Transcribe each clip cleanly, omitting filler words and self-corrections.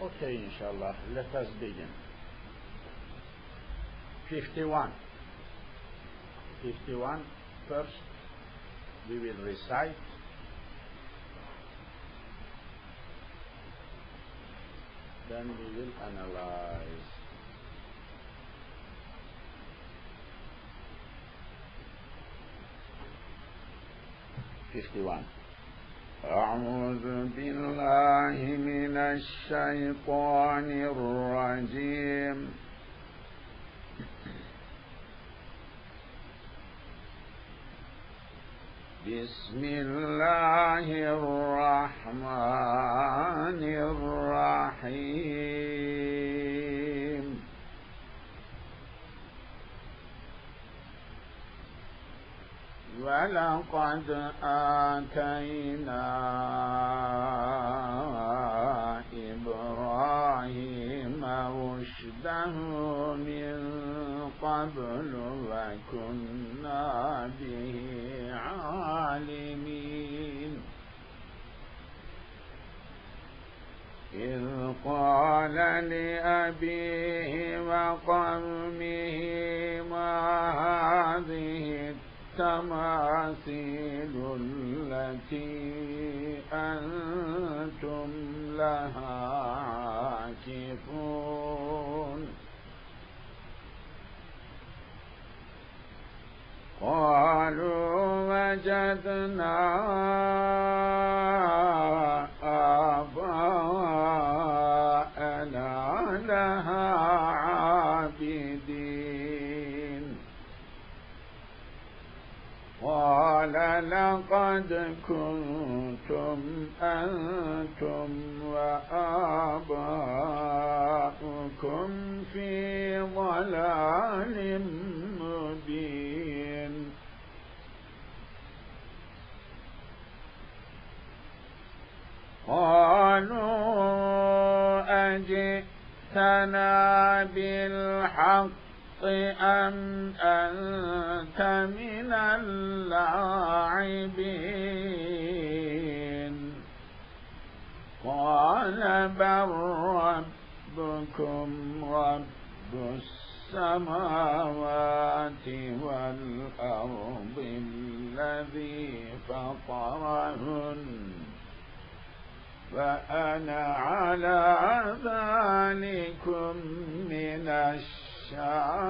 Okay, inshallah, let us begin. 51. First, we will recite. Then we will analyze. أعوذ بالله من الشيطان الرجيم. بسم الله الرحمن الرحيم. ولقد آتينا إبراهيم رشده من قبل وكنا به عالمين. إذ قال لأبيه وقومه ما هذه التماثيل التي أنتم لها عاكفون. قالوا وجدنا آباءنا لها عابدين. قال لقد كنتم أنتم وآباؤكم في ضلال مبين. قالوا أجئتنا بالحق أم أنت من اللاعبين. قال بل ربكم رب السماوات والأرض الذي فطرهن وأنا على ذلكم من الشاهدين.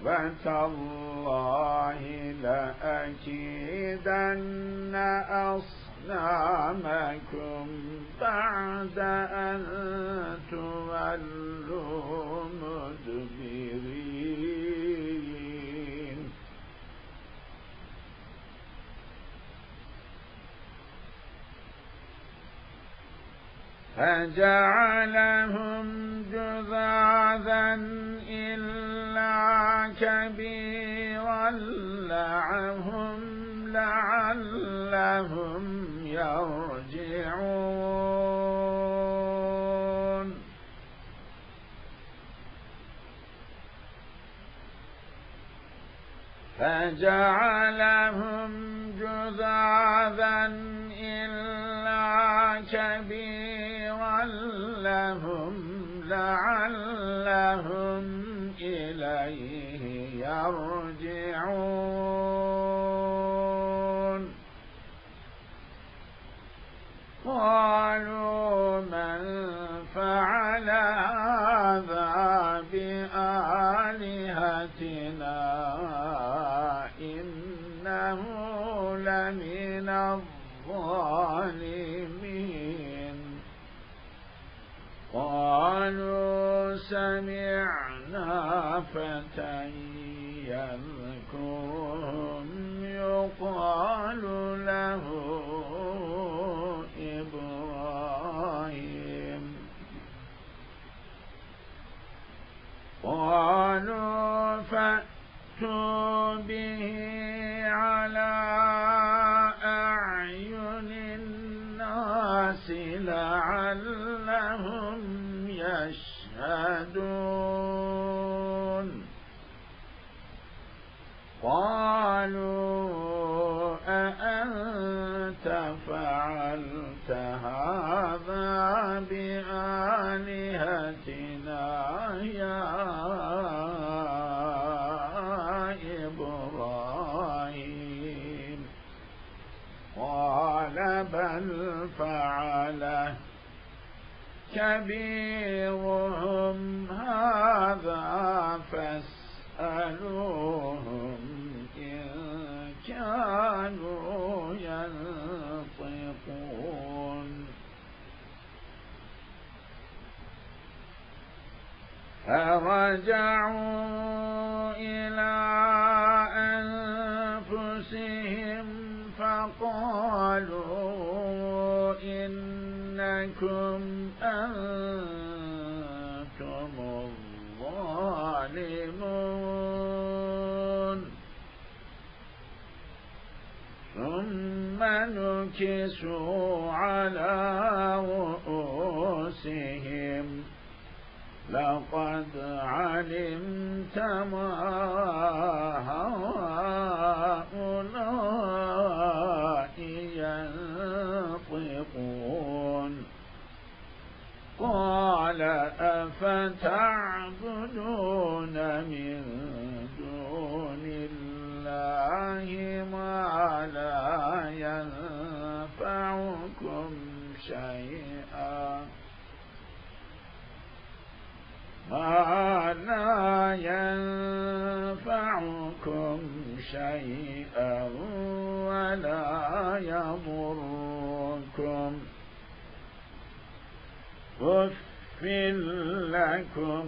وتالله لأكيدن أصنامكم بعد أن تولوا مدبرين. فجعلهم جذاذا إلا كبيرا لعلهم يرجعون. فجعلهم جذاذا إلا كبيرا لعلهم إليه يرجعون. قالوا من فعل هذا بآلهتنا إنه لمن الظالمين. قالوا سمعنا فتى يذكرهم يقال له إبراهيم. قالوا فأتوا به على أعين الناس لعلهم يشهدون. قالوا أأنت فعلت أفعلت هذا بآلهتنا يا إبراهيم قال بل فعله كبيرهم هذا فاسألوهم إن كانوا ينطقون فرجعوا إلى أنفسهم فقالوا إنكم أنتم الظالمون ثم نكسوا على رؤوسهم لقد علمت ما هؤلاء ينطقون قال أفتعبدون من دون الله ما لا ينفعكم شيئا ولا يضركم أف لكم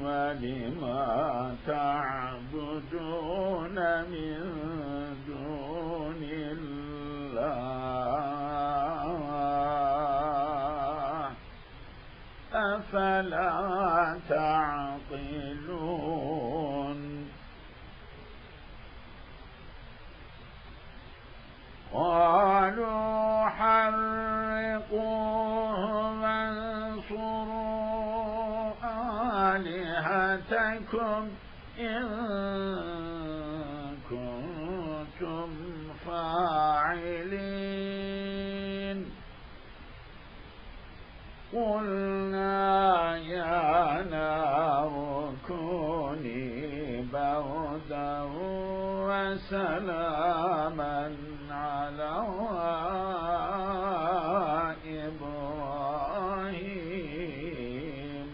ولما تعبدون من دون الله أفلا تعقلون قالوا حرقوه وانصروا آلهتكم إن كنتم فاعلين قلنا يا نار كوني بردا وسلاما على إبراهيم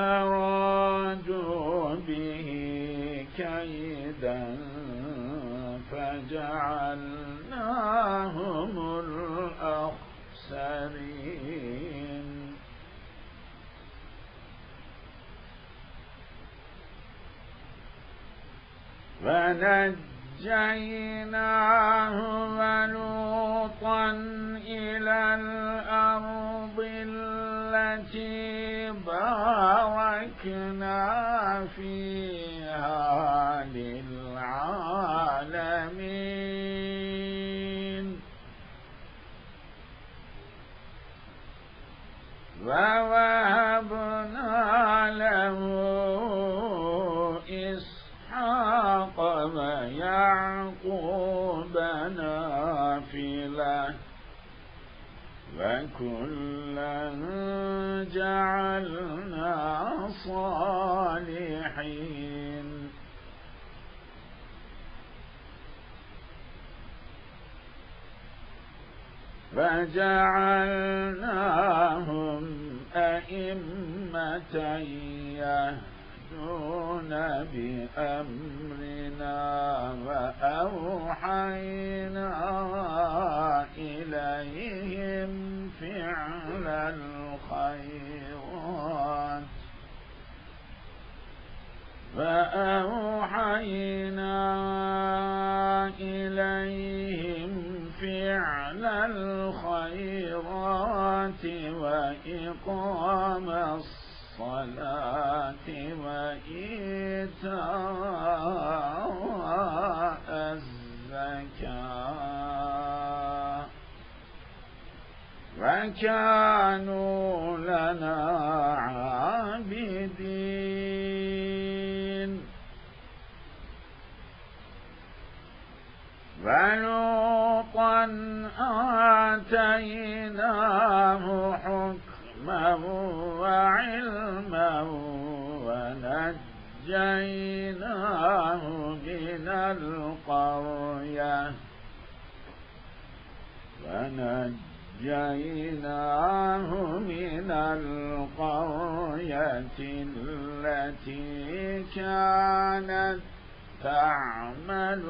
فأرادوا به كيدا فجعلناهم الأخسرين فنجيناه ولوطا إلى الأرض التي باركنا فيها للعالمين ووهبنا له إسحاق ويعقوب نافلة وكلا جعلنا صالحين فجعلناهم أئمة يهدون بأمرنا وأوحينا إليهم فعل الخيرات وإقام الصلاة وإيتاء الزكاة وكانوا لنا عابدين ولوطا آتيناه حكما وعلما ونجيناه من القرية التي كانت تعمل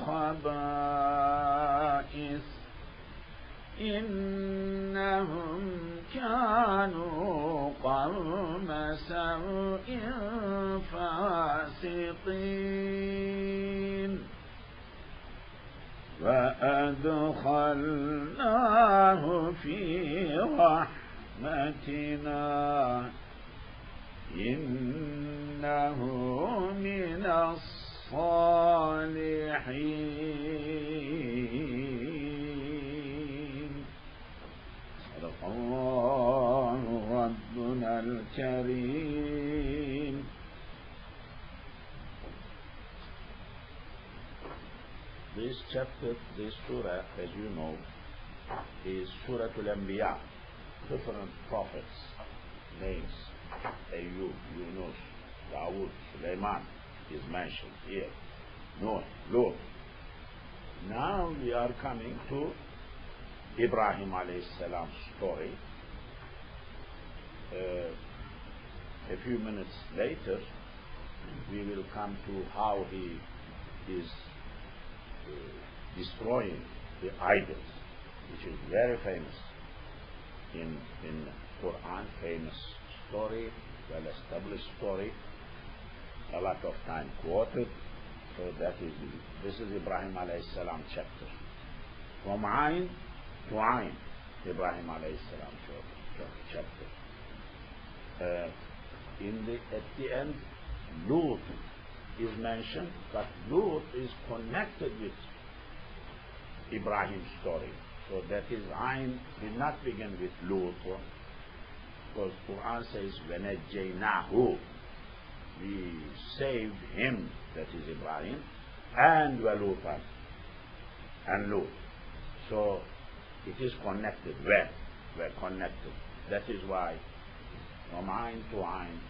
الخبائث إنهم كانوا قوم سوء فاسقين وأدخلناه في رحمتنا إنه من الصالحين صدق الله ربنا الكريم. This chapter, this surah, as you know, is sura21, different prophets' names. Ayub, Yunus, Dawood, Sulaiman is mentioned here. Noah, Lut. Now we are coming to Ibrahim alayhi salam's story. A few minutes later, we will come to how he is destroying the idols, which is very famous in Quran, famous story, well-established story, a lot of time quoted. So this is Ibrahim alayhi salam chapter. From Ain to Ain, Ibrahim alayhi salam chapter. At the end, Lut is mentioned, but Lut is connected with Ibrahim's story. So that is, Ain did not begin with Lut, because Quran says, وَنَجَّيْنَاهُ, we saved him, that is Ibrahim, and Walutan, and Lut. So it is connected. We're connected. That is why from Ain to Ain,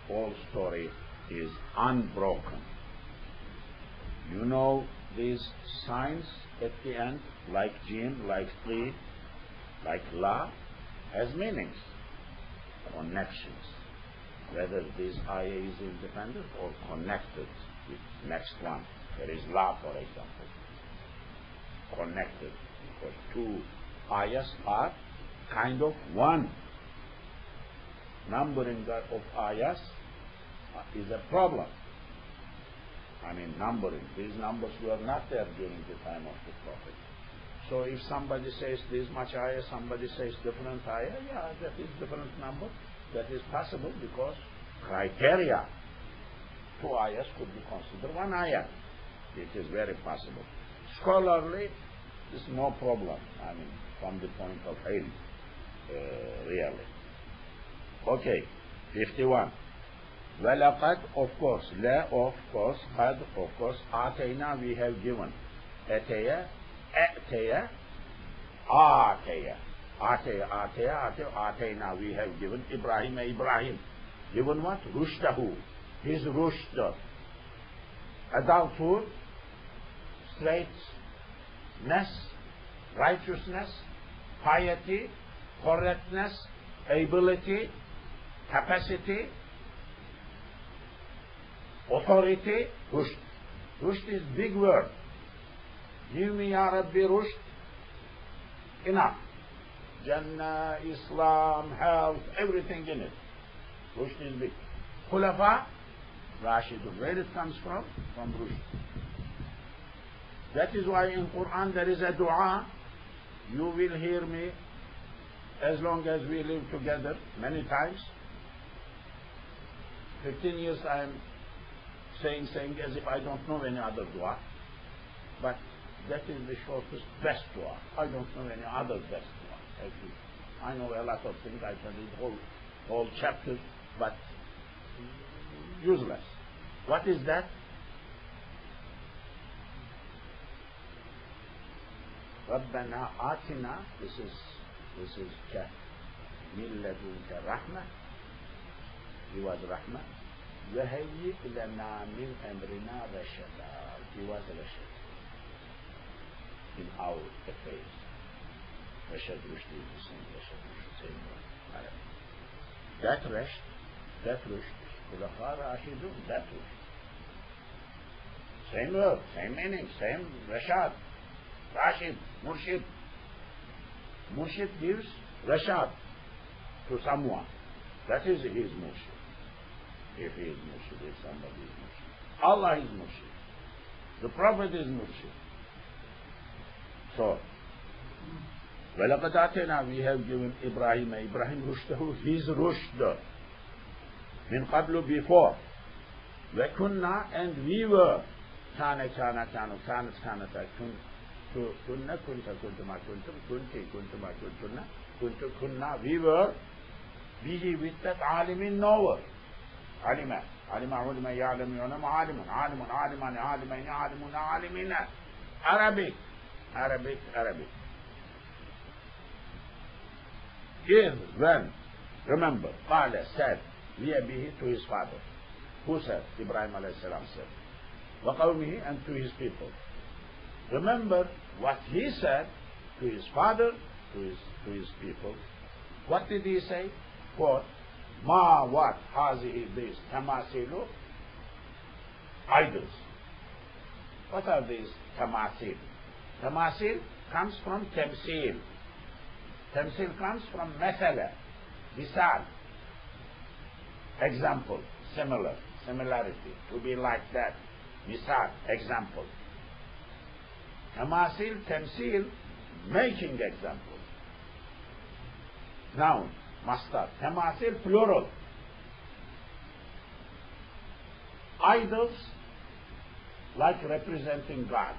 whole story is unbroken. You know these signs at the end, like Jim, like Tri, like La, has meanings, connections. Whether this ayah is independent or connected with next one. There is La, for example, connected, because two ayahs are kind of one. Numbering of ayahs is a problem. I mean, numbering. These numbers were not there during the time of the Prophet. So if somebody says this much ayah, somebody says different ayah, yeah, that is different number. That is possible because criteria. Two ayahs could be considered one ayah. It is very possible. Scholarly, this is no problem. I mean, from the point of ilm, really. Okay, 51. وَلَقَدْ, of course, la, of course, qad, of course, atayna, we have given. Ataya, ataya, ataya, ataya, ataya, atayna, we have given Ibrahim. Given what? Rushdahu, his rushd. Adulthood, straightness, righteousness, piety, correctness, ability, capacity, authority, rushd. Rushd is big word. Give me, Ya Rabbi, rushd. Enough. Jannah, Islam, health, everything in it. Rushd is big. Khulafa, Rashidun. Where it comes from? From rushd. That is why in Quran there is a dua. You will hear me as long as we live together many times. 15 years I am saying as if I don't know any other dua. But that is the shortest, best dua. I don't know any other best dua. Actually, I know a lot of things. I can read whole chapters, but useless. What is that? Rabbana atina, this is min ladunka rahmah. He was rahmah. وَهَيِّئْ لَنَا مِنْ أَمْرِنَا رَشَدًا. He was Rashad in our affairs. Rashad Rushd is the same Rashad Rushd, same word. That Rushd, Khulafa Rashidun, that Rushd. Same word, same meaning, same Rashad, Rashid, Murshid. Murshid gives Rashad to someone. That is his Murshid. If he is Murshid, if somebody is Murshid. Allah is Murshid. The Prophet is Murshid. So, وَلَقَدْ آتَيْنَا, we have given Ibrahim rushdahu, his rushd. Min qablu, before. وَكُنَّا, and we were. كَانَ كَانَ كَانُ كَانَتْ كَانَتَ كُنَّ كُنْتَ كُنْتُ مَا كُنْتُمْ كُنْتِ كُنْتُ مَا كُنْتُنَّ كُنْتُ كُنَّا, we were. Bihi, with that alimin, knower. Alima ulima ya'lamu ya'lamu alimun alimani alimayni alimun alimina. Arabic. If, when, remember, Qala said, liyabihi, to his father. Who said? Ibrahim alayhi salam said. Wa qawmihi, and to his people. Remember what he said to his father, to his people. What did he say? Quote, Ma, what? Hazihi, this. Tamasilu, idols. What are these tamasil? Tamasil comes from temsil. Temsil comes from mesala, misal. Example, similarity. To be like that. Misal, example. Tamasil, temsil, making example. Noun, mastar. Tamasil, plural. Idols, like representing God.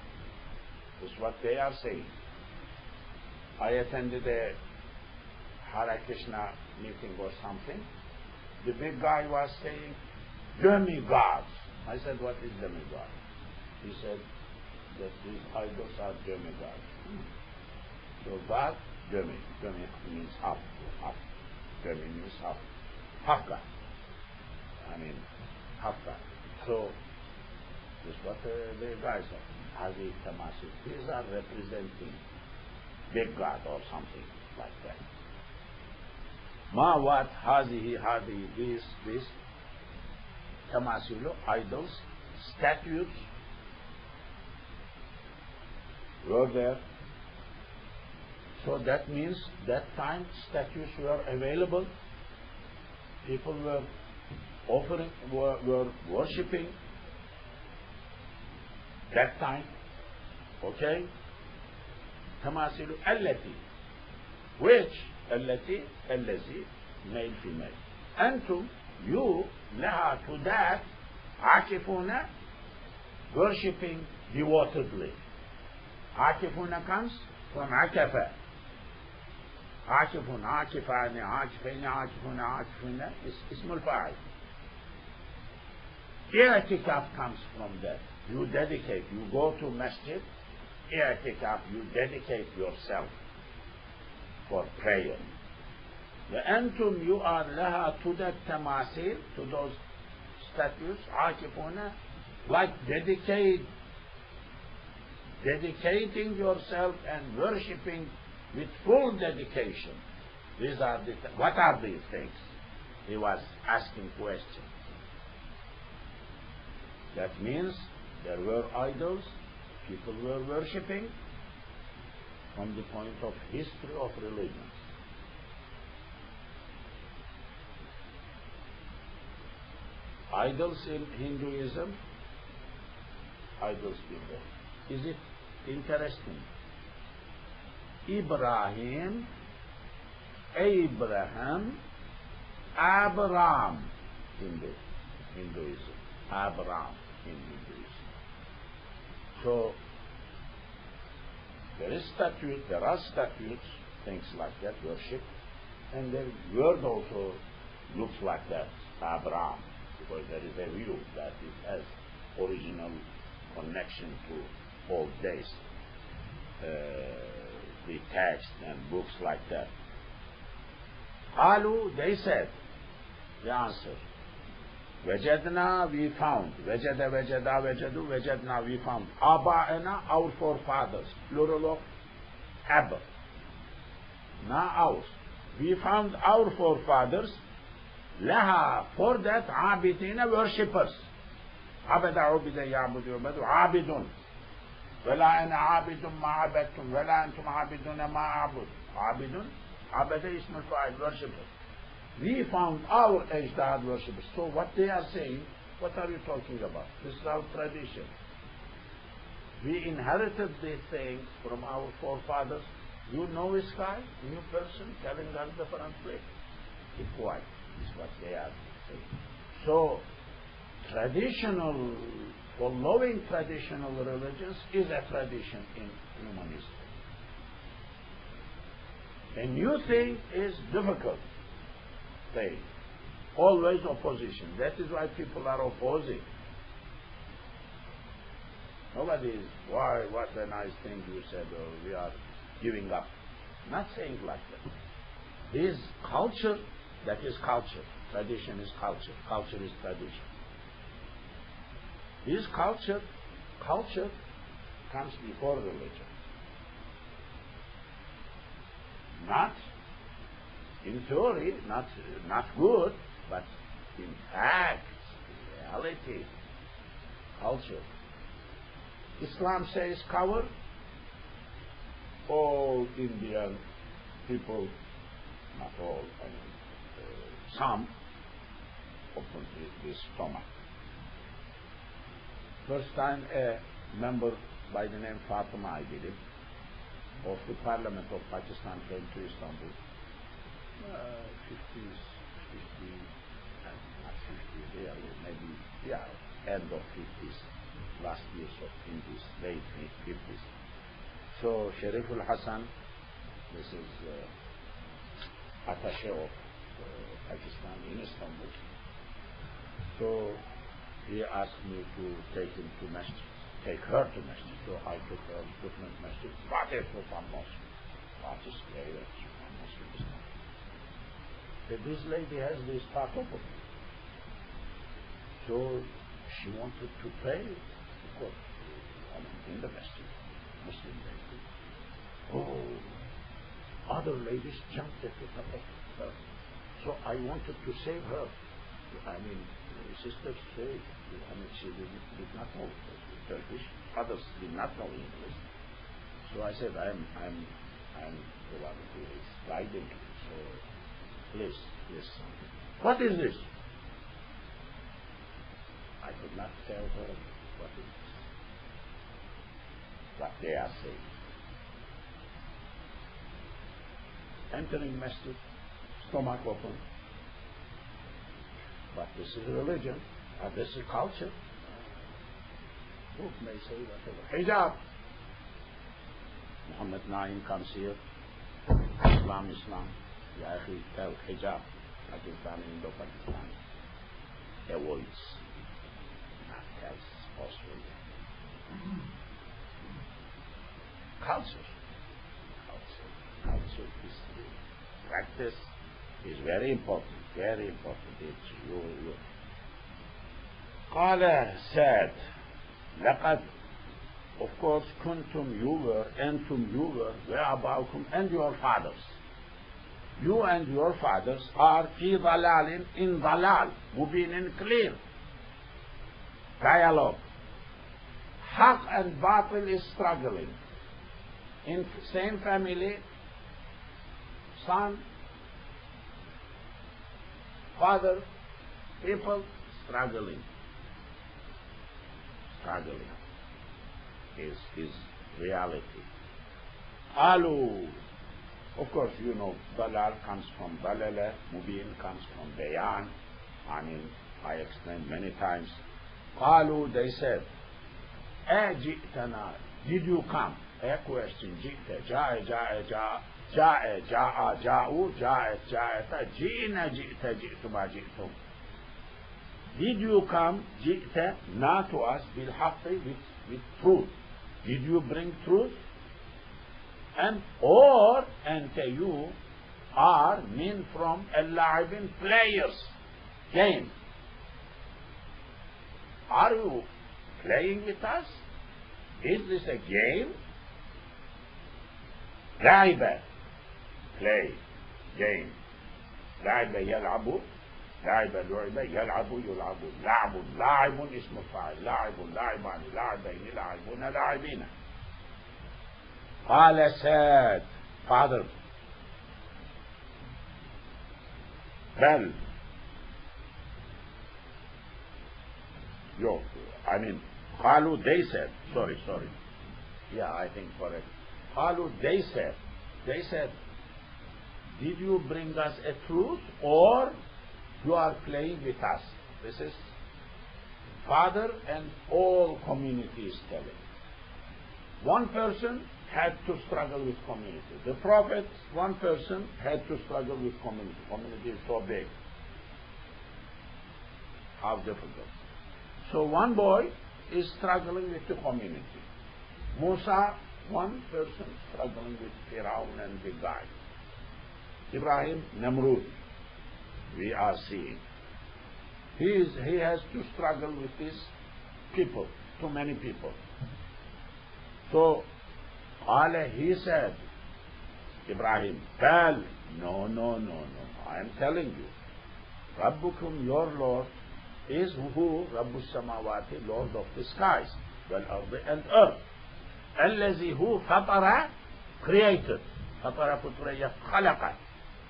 Is what they are saying. I attended a Hare Krishna meeting or something. The big guy was saying, demigods. I said, what is demigod? He said that these idols are demigods. So God, demi means half. Demi means half God. I mean, half God. So, this is what the guys are. Hadi Tamasi. These are representing big God or something like that. Ma, what? Hadi, this. Tamasilu, idols, statues, were there. So that means that time statues were available. People were offering, were worshipping that time. Okay? Tamasilu allati, which allati, allazi, male, female. Antum, you, laha, to that, akifuna, worshipping devotedly. Akifuna comes from akafa. Akifun, akifani, akifina, akifuna, akifuna is ismul fa'il. I'tikaf comes from that. You dedicate, you go to masjid, i'tikaf, you dedicate yourself for prayer. وأنتم, you are لها, to that tamasil, to those statues, عاكفون, like dedicating yourself and worshipping with full dedication. These are what are these things? He was asking questions. That means there were idols, people were worshipping from the point of history of religion. Idols in Hinduism, idols before. Is it interesting? Ibrahim, Abraham, Abram, Hinduism. Abram in Hinduism. So there are statutes, things like that, worship, and the word also looks like that, Abram, because there is a view that it has original connection to old days. the text and books like that. قالوا, they said, the answer. Wajadna, we found. Wajada, wajada, wajadu, wajadna, we found. Aba'ana, our forefathers. Plural of Ab. Na ours. We found our forefathers. Laha, for that, abidina, worshippers. Abada, ubida, yabudu, ubadu, abidun. Wala ana abidun ma abadtum, wala antum abiduna ma abud. Abidun, abada ismul fa'il, worshippers. We found our Ajdad worshippers. So what they are saying, what are you talking about? This is our tradition. We inherited these things from our forefathers. You know this guy, new person, telling us different place. Keep quiet, is what they are saying. So, following traditional religions is a tradition in human history. A new thing is difficult. Always opposition. That is why people are opposing. Nobody is, why, what a nice thing you said, or we are giving up. Not saying like that. This culture, that is culture. Tradition is culture. Culture is tradition. This culture comes before religion. Not in theory, not good, but in fact, reality, culture. Islam says cover all Indian people, not all, some, open the stomach. First time a member by the name Fatima, I believe, of the Parliament of Pakistan came to Istanbul. 50s, not 50s, really, maybe, end of 50s, last years of 50s, late 50s. So Sharif al-Hassan, this is attaché of Pakistan in Istanbul. So he asked me to take him to masjid, take her to masjid. So I took her to different masjid. What is one mosque? What is great? One mosque. This lady has this part of it. So she wanted to pray, of course, in the masjid, Muslim lady. Oh, other ladies jumped at her. So I wanted to save her. I mean, sisters say, she did not know Turkish. Others did not know English. So I said, I'm the one who is guiding you. So please, what is this? I could not tell her what it is, what they are saying. Entering masjid, stomach open. But this is religion, and this is culture. Book may say whatever. Hijab. Muhammad Naim comes here. Islam. Ya akhi, tell hijab. Pakistan, Indo-Pakistan. Avoids. Not tells forcefully. Culture. Culture is practice is very important. Very important. It's you. Qala said, لقد, of course, kuntum, you were, antum, you were, whereaboutum, and your fathers. You and your fathers are fi dalalin, in dalal, mubinin, clear. Dialogue. Haq and batil is struggling. In same family, son, father, people struggling is reality. Alu, of course, you know, dalal comes from dalala, mubin comes from bayan. I mean, I explained many times. Qalu, they said, Ajitana, did you come? A question, jita, ja'a, ja'u, ja'ata, ji'na, jita, ji'tuma, ji'tum. Did you come, jita, not to us, bil haqqi, with truth? Did you bring truth? And or ente you are min from al-la'ibin, players, game. Are you playing with us? Is this a game? لعب, play, game. لعب يلعب, لعب لعب, يلعب يلعب, لعب لاعب اسم فاعل, لاعب لاعبان, لاعبين لاعبون لاعبين. قال said, father, بل, قالوا, they said, sorry, yeah, I think correct. قالوا, they said, did you bring us a truth or you are playing with us? This is father and all community is telling. One person had to struggle with community. The prophet, one person had to struggle with community. Community is so big. How difficult. So one boy is struggling with the community. Musa, one person struggling with Firaun and the guy. Ibrahim, Namrud, we are seeing. He has to struggle with these people, too many people. So, he said, Ibrahim, tell, no, I am telling you, Rabbukum, your Lord, is who? Rabbus Samawati, Lord of the skies, wal ardi and earth. Allazi who fatara, created. Fatara futuriyya khalaqa.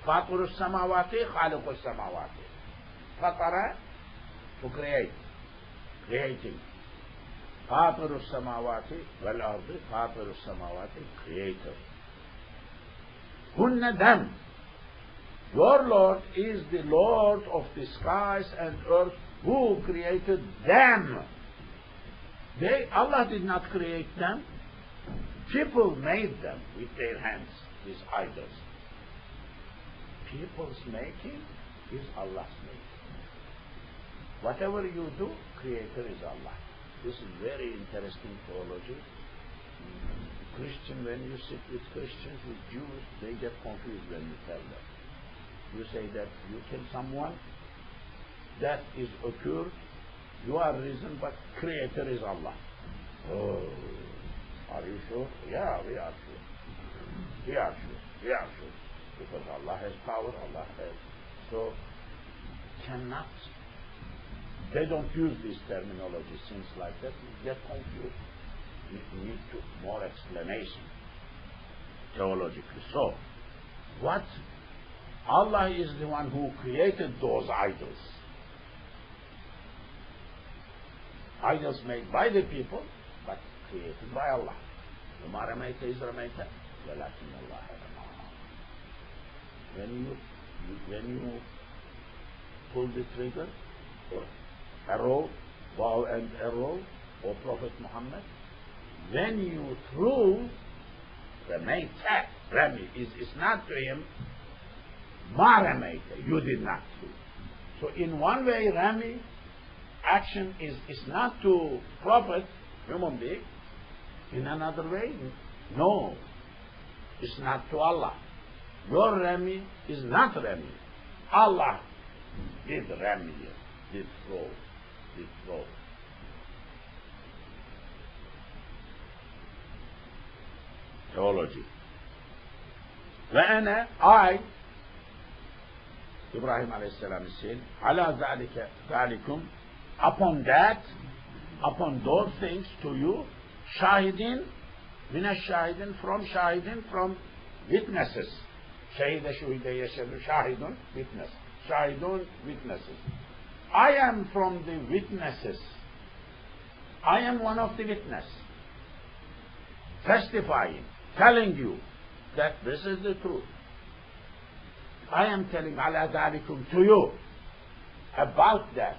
Faturus samawati, khaliqus samawati. Fatara, to create. Creating. Faturus samawati, wal ardi, faturus samawati, creator. Hunna them. Your Lord is the Lord of the skies and earth, who created them. Allah did not create them. People made them with their hands, these idols. People's making is Allah's making. Whatever you do, Creator is Allah. This is very interesting theology. Christian, when you sit with Christians, with Jews, they get confused when you tell them. You say that you kill someone, death is occurred, you are risen, but Creator is Allah. Oh, are you sure? Yeah, we are sure. We are sure. Because Allah has power, Allah has. So, cannot. They don't use this terminology, things like that. You get confused. You need more explanation, theologically. So, what? Allah is the one who created those idols. Idols made by the people, but created by Allah. وَمَا رَمَيْتَ إِذْ رَمَيْتَ وَلَكِنَّ اللَّهَ رَمَى. When you pull the trigger, or arrow, bow and arrow, or Prophet Muhammad, when you threw, رَمَيْتَ, Rami is not to him, مَا رَمَيْتَ, you did not throw. So in one way, Rami, action is not to Prophet, human being. In another way, no, it's not to Allah. Your Rami is not Rami. Allah did Rami, did throw. Theology. وأنا, I, Ibrahim alayhi salam is saying, على ذلكم, upon that, upon those things to you, shahidin, min shahidin, from witnesses. Shahida, shuhida, yashadu, shahidun, witness. Shahidun, witnesses. I am from the witnesses. I am one of the witnesses. Testifying, telling you that this is the truth. I am telling ala dhalikum to you about that.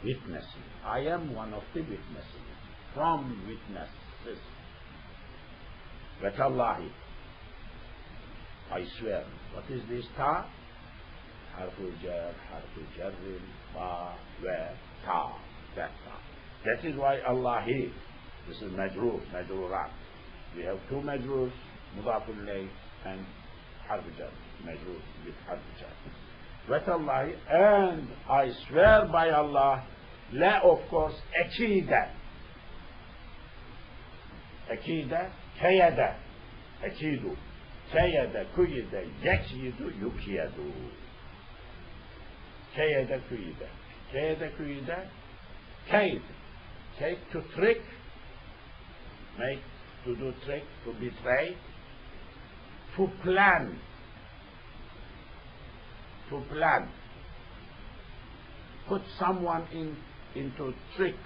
Witnessing. I am one of the witnesses. From witnesses. But Allah, I swear. What is this ta? Harful jar, harful jarrin, ba, wa, ta. That ta. That is why Allah, this is majrur, majrurat. We have two majrurs, mudafun ilayh and harf jar, majrur with harf jar. Watallahi, and I swear by Allah, la of course, akida. Akida, kayada, akidu, kayada, kuyida, yakidu, yukiyadu. Kayada, kuyida. Kayada, kuyida, kaid. Kaid, to trick, make, to do trick, to betray, to plan. To plan. Put someone into trick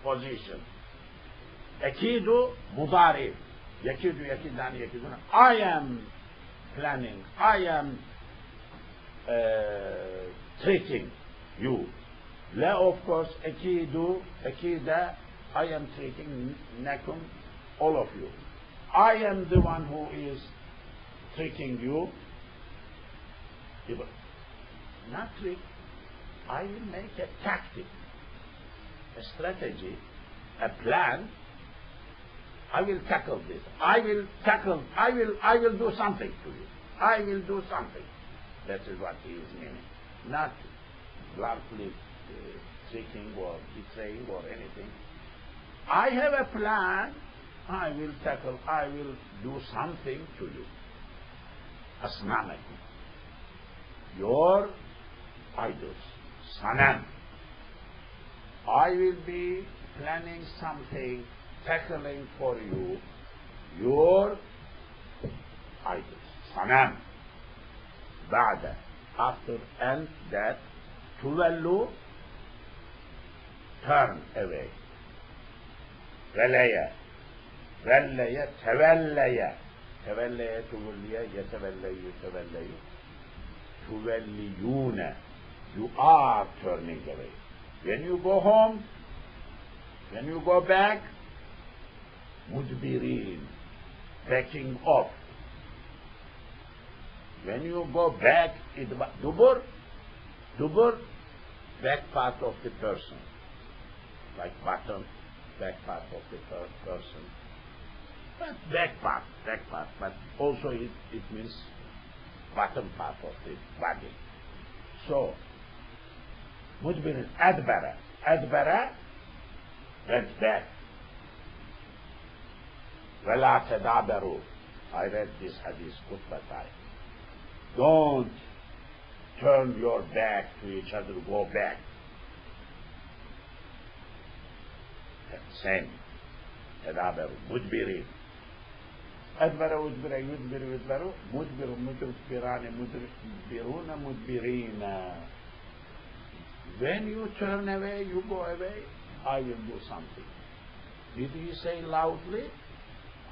position. Akidu mudari. Yakidu yakidani yakiduna. I am planning. I am tricking you. La of course akidu akida. I am tricking nakum, all of you. I am the one who is tricking you. Not trick. I will make a tactic, a strategy, a plan. I will tackle this. I will do something to you. I will do something. That is what he is meaning. Not bluntly tricking or betraying or anything. I have a plan. I will tackle. I will do something to you. Asnamakum. Your idols. Sanam. I will be planning something, tackling for you, your idols. Sanam. Ba'da. After and that, tuwallu, turn away. Velaya. Velaya, tawallaya. Tawallaya, tuwalliya, yatawallayu, yatawallayu. Tuwalliyuna. You are turning away. When you go home, when you go back, mudbirin, backing off. When you go back, dubur, back part of the person, like bottom, back part of the person. But back part, but also it means bottom part of the body. So, mudbirin, adbara, went back. Wala tadabaru. I read this hadith khutbah time. Don't turn your back to each other, go back. Same. Tadabaru, mudbirin. Adbara, udbira, yudbiru, yudbaru, mudbiru, mudbirani, mudbiruna, mudbirina. When you turn away, you go away, I will do something. Did he say loudly?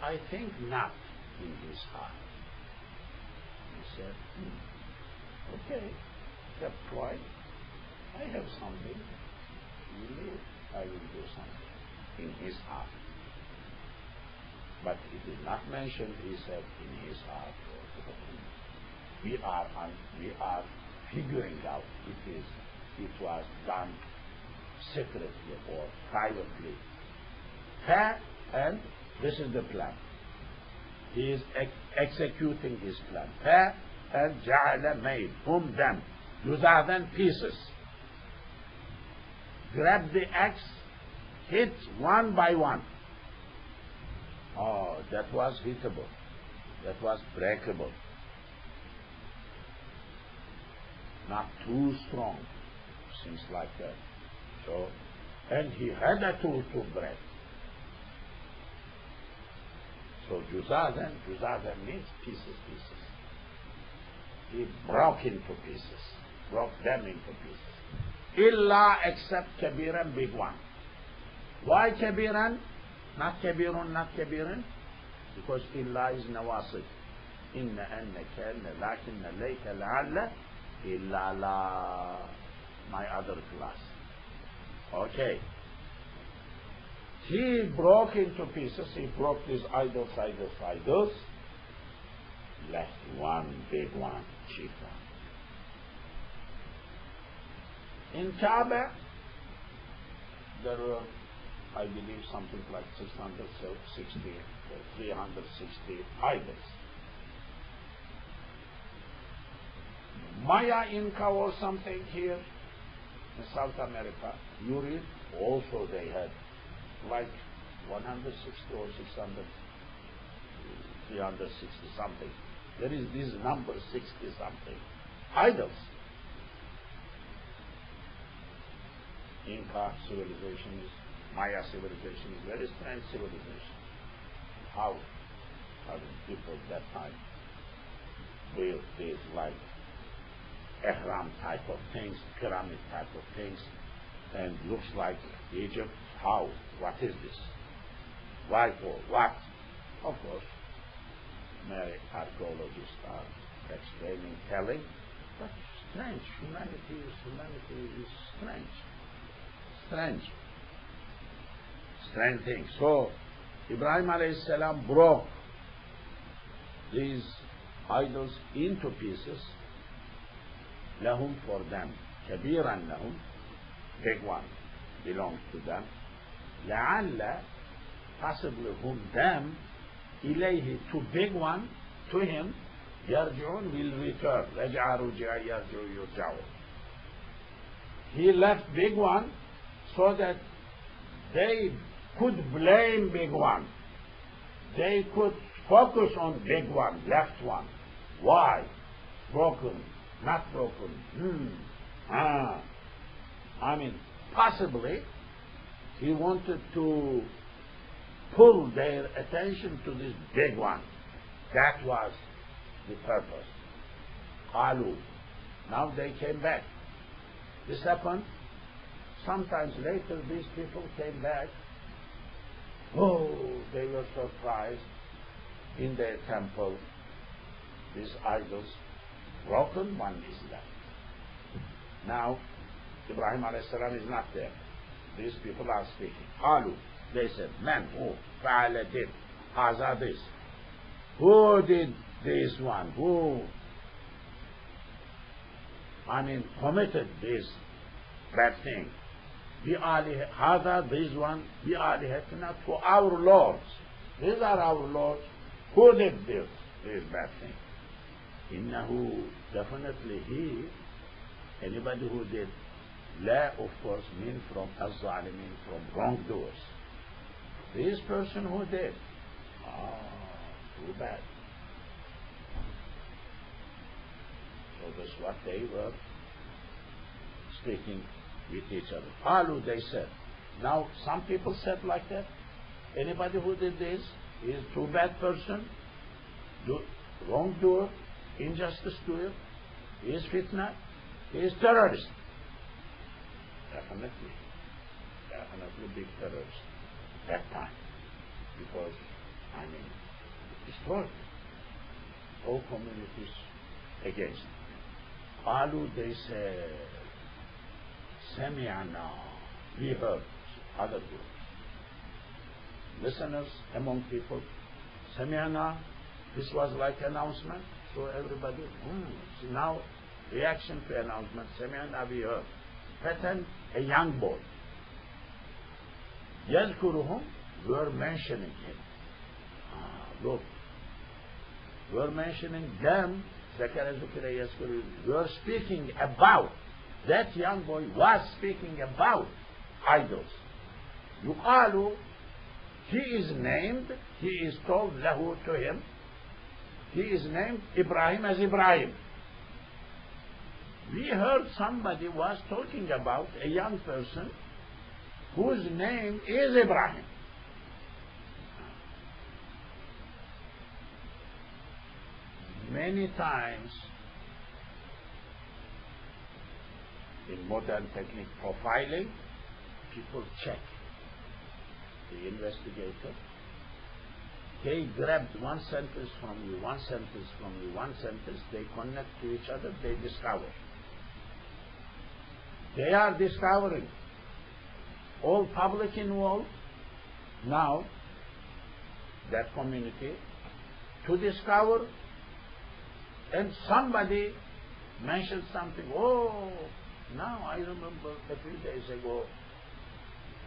I think not in his heart. He said, okay, kept quiet. I have something. You leave, I will do something in his heart. But it is not mentioned, he said, in his heart. We are figuring out it was done secretly or privately. And this is the plan. He is executing his plan. And ja'ala made, them, juzadan, pieces. Grab the axe, hit one by one. Oh, that was hittable. That was breakable. Not too strong. Seems like that. So, and he had a tool to break. So juzadan means pieces. He broke into pieces. Broke them into pieces. Illa except kabiran, big one. Why kabiran? Not kabirun, not kabiran. Because illa is nawasib. Inna anna kanna lakinna layka la'alla illa la. My other class. Okay. He broke into pieces. He broke these idols. Left one big one, cheap one. In Kaaba, there were I believe, something like 660 or 360 idols. Maya, Inca or something here in South America, you read, also they had like 160 or 600, 360 something. There is this number, 60 something. Idols. Inca civilization is, Maya civilization is very strange civilization. How did people at that time build these like ihram type of things, pyramid type of things, and looks like Egypt? How? What is this? Why for what? Of course, many archaeologists are explaining, telling, but strange. Humanity is strange. Strange things. So, Ibrahim alayhi salam broke these idols into pieces. Lahum, for them. Kabiran lahum, big one, belongs to them. La'alla, possibly whom them, ilayhi, to big one, to him, yarji'un, will return. Raja'a ruji'a yarji'u yurja'u. He left big one so that they could blame big one. They could focus on big one, left one. Why? Broken, not broken. I mean, possibly he wanted to pull their attention to this big one. That was the purpose. Qalu. Now they came back. This happened. Sometimes later these people came back. Oh, they were surprised in their temple. These idols, broken, one is left. Now, Ibrahim a.s. is not there. These people are speaking. Qalu, they said, man, who? Fa'ala did. Haza this. Who did this one? Who, committed this bad thing? Haza, this one, bi'alihatina, to our lords. These are our lords. Who did this bad thing? Innahu, definitely he, anybody who did, la, of course, mean from az-zalimin, from wrongdoers. This person who did, too bad. So that's what they were speaking with each other. Qalu, they said. Now, some people said like that. Anybody who did this is too bad person, wrongdoer, injustice doer, he is fitna, he is terrorist. Definitely big terrorist that time. Because, destroyed all communities against. Qalu, they said, Sami'ana, we heard, other words. Listeners among people, Sami'ana, this was like announcement, so everybody, so now reaction to announcement, Sami'ana, we heard. Fatan, a young boy. Yazkuruhum, were mentioning him. Look, we're mentioning them, we're speaking about, that young boy was speaking about idols. Yuqalu, he is named, he is told lahu, to him, he is named Ibrahim as Ibrahim. We heard somebody was talking about a young person whose name is Ibrahim. Many times in modern technique profiling, people check the investigator. They grabbed one sentence from you, one sentence from you, one sentence, they connect to each other, they discover. They are discovering. All public involved now, that community, to discover, and somebody mentioned something. Oh, now I remember a few days ago,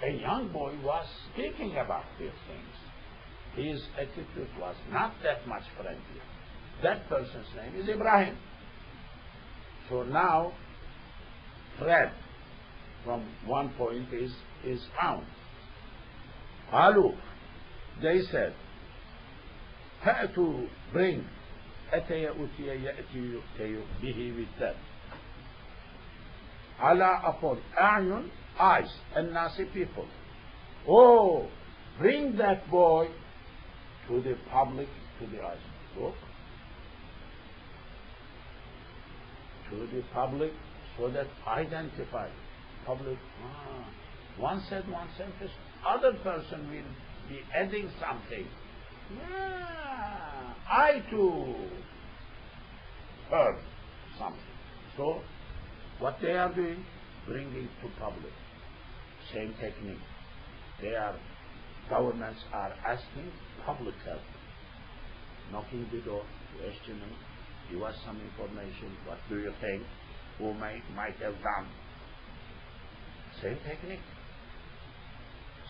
a young boy was speaking about these things. His attitude was not that much friendly. That person's name is Ibrahim. So now, thread from one point is found. Halu, they said, Ha'tu, bring, Ataya utiya ya'ti yu'tayu bihi with that. Ala upon a'yun, eyes, and nasi people. Oh, bring that boy to the public, to the eyes. Look. To the public, so that identify. Public, one said one sentence, other person will be adding something. I too heard something. So, what they are doing, bringing to public. Same technique. Governments are asking public help. Knocking the door, questioning, give us some information, what do you think, who might have done. Same technique.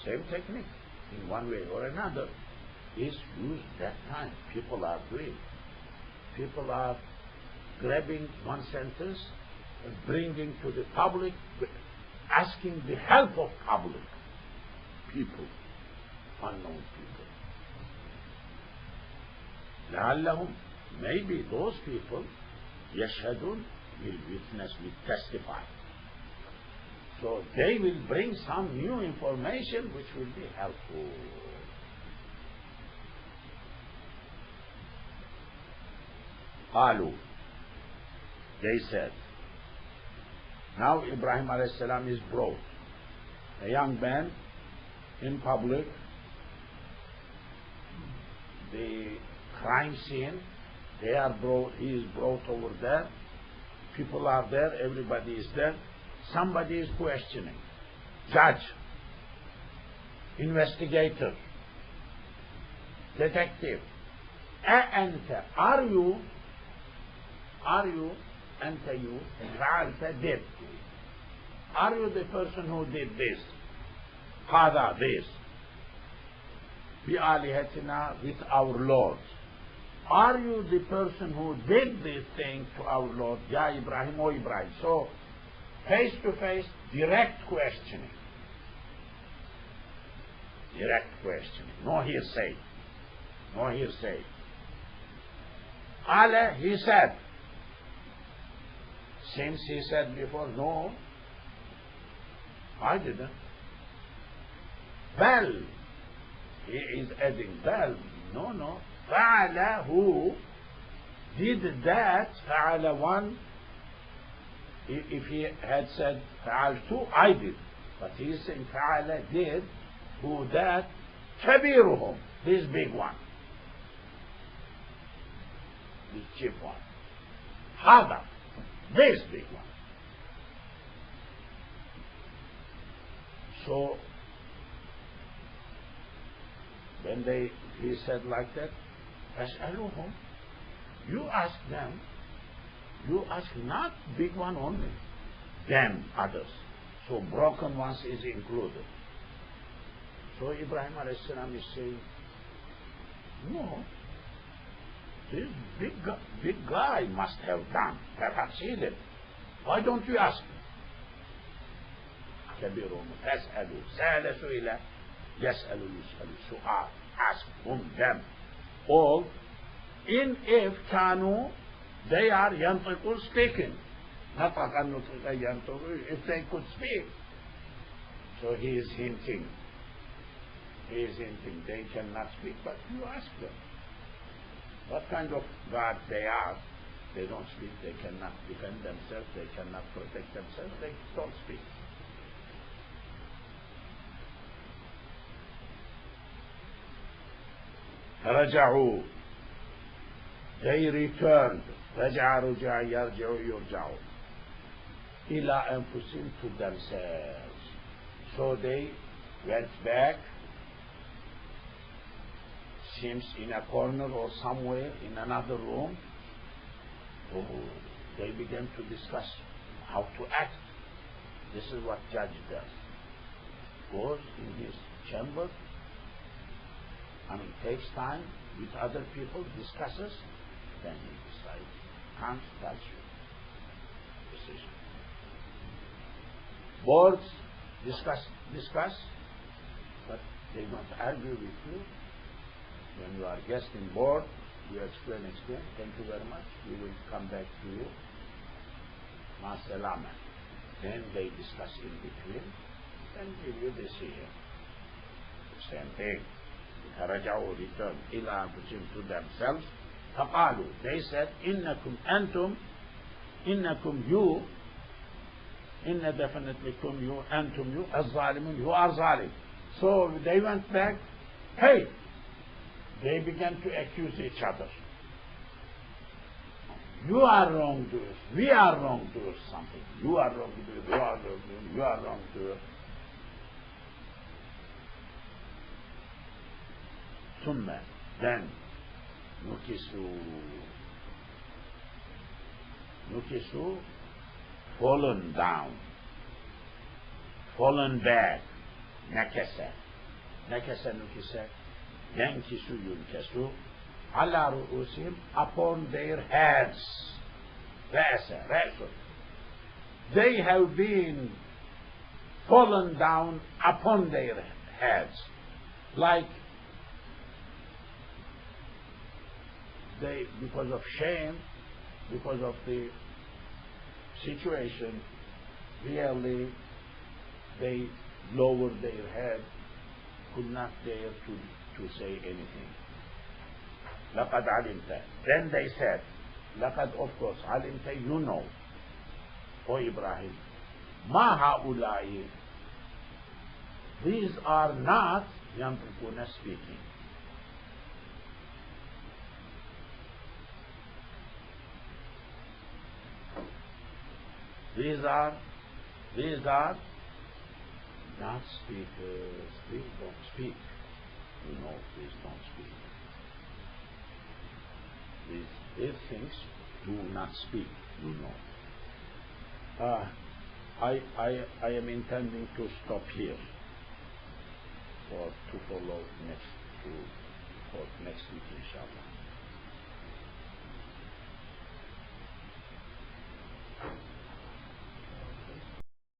Same technique, in one way or another, is used that time. People are doing. People are grabbing one sentence, and bringing to the public, asking the help of public people, unknown people. لعلهم, maybe those people, يشهدون, will witness, will testify. So they will bring some new information which will be helpful. Qalu, they said. Now Ibrahim alayhi salam is brought. A young man in public, the crime scene, he is brought over there. People are there, everybody is there. Somebody is questioning. Judge, investigator, detective. Anta, are you, anta you, fa'alta did. Are you the person who did this? Hada, this. Bi'alihatina, with our Lord. Are you the person who did this thing to our Lord? Ya Ibrahim, O Ibrahim. So, face to face, direct questioning. Direct questioning. No hearsay. No hearsay. Allah, he said. Since he said before, no, I didn't. Bal, he is adding bal. No. Fa'ala, who did that, fa'ala one. If he had said fa'altu, I did. But he is saying fa'ala did, who that, kabiruhum, this big one. This chief one. Hada, this big one. So, when he said like that, as'aluhum, you ask them, you ask not big one only, them, others. So broken ones is included. So Ibrahim alayhi salam is saying, no, this big guy must have done. Perhaps he did. Why don't you ask him? كبيرهم تسألوا سأل سئل يسأل يسأل سؤال. Ask them all, in if كانوا, they are ينطقون, speaking. نطق النطق ينطق, if they could speak. So he is hinting. They cannot speak, but you ask them. What kind of God they are? They don't speak, they cannot defend themselves, they cannot protect themselves, they don't speak. رجعوا, they returned. رجع رجع يرجع يرجعوا إلى أنفسهم, to themselves. So they went back, seems in a corner or somewhere in another room. Oh, they began to discuss how to act. This is what judge does. goes in his chamber, takes time with other people, discusses, then he decides. Can't touch you. Decision. Boards discuss, but they don't argue with you. When you are guest in board, you explain, thank you very much, we will come back to you. Ma salama. Then they discuss in between, and give you decision. The same thing. رجعوا return إلى أنفسهم to themselves. فقالوا, they said, إنكم you, inna definitely kum you, antum you, الظالمون, you are zalim. So they went back, hey, they began to accuse each other. You are wrongdoers, we are wrongdoers, something. You are wrongdoers, you are wrongdoers, you are wrongdoers. ثم, then, nukisu, fallen down, fallen back, nakasa, nukisa, yankisu, yunkasu, ala ru'usim, upon their heads, ra'sa, they have been fallen down upon their heads, like they, because of shame, because of the situation, really they lowered their head, could not dare to say anything. لَقَدْ عَلِمْتَ. Then they said, لَقَدْ, of course, عَلِمْتَ, you know, O Ibrahim, مَا هَؤُلَاءِ, these are not يَنْطِقُونَ speaking. These are not speakers. Please don't speak. You know, please don't speak. These things do not speak. You know. I am intending to stop here to follow next week, inshallah.